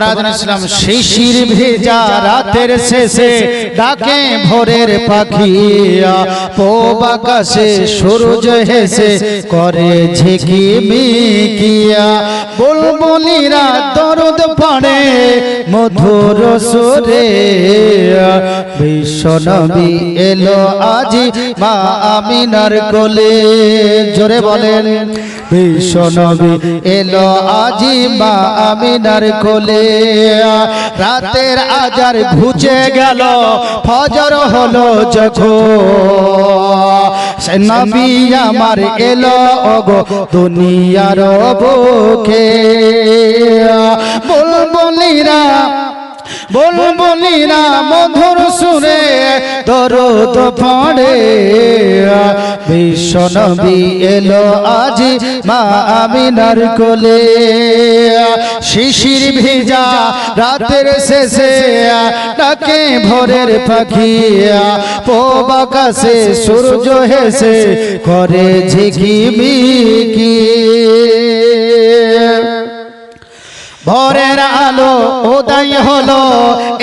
ইসলাম শিশির ভেজা রাতের শেষে ডাকে ভোরের পাখিয়া পূব আকাশে সূর্য হেসে করে ঝিকিমিকিয়া বুলবুলিরা দরদ পড়ে মধুর সুরে বিশ্বনবী এলো আজি মা আমিনার কোলে জোরে বলেন বিশ্বনবী এলো আজি মা আমিনার কোলে রাতের আজার ঘুচে গেল ফজর হলো যখন সে নবী আমার এলো ওগো দুনিয়ার বুকে বুলবুলিরা মধুর সুরে দরদ পড়ে বিশ্বনবী এলো আজি মা আমিনার কোলে শিশির ভেজা রাতের শেষে ডাকে ভোরের পাখিয়া পূব আকাশে সূর্য হেসে করে ঝিকিমিকি ভোরের আলো উদয় হলো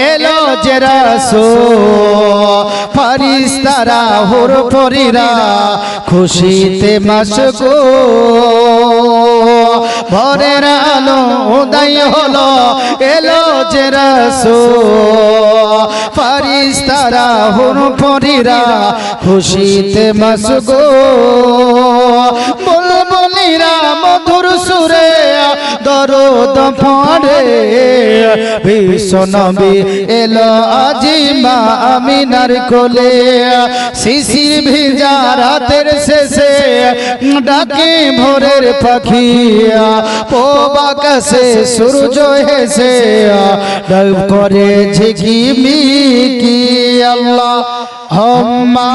এলো যে রাসূল ফেরেশতারা হুর পরীরা খুশিতে মাশগুল ভোরের আলো উদয় হলো এলো যে রাসূল ফেরেশতারা হুর পরীরা খুশিতে মাশগুল বুলবুলিরা মধুর সুরে দরদ পড়ে বিশ্বনবী এলো আজি মা আমিনার কোলে শিশির ভেজা রাতের শেষে ডাকে ভোরের পাখিয়া পূব আকাশে সূর্য হেসে ডাক করে ঝিকিমিকি আল্লাহুম্মা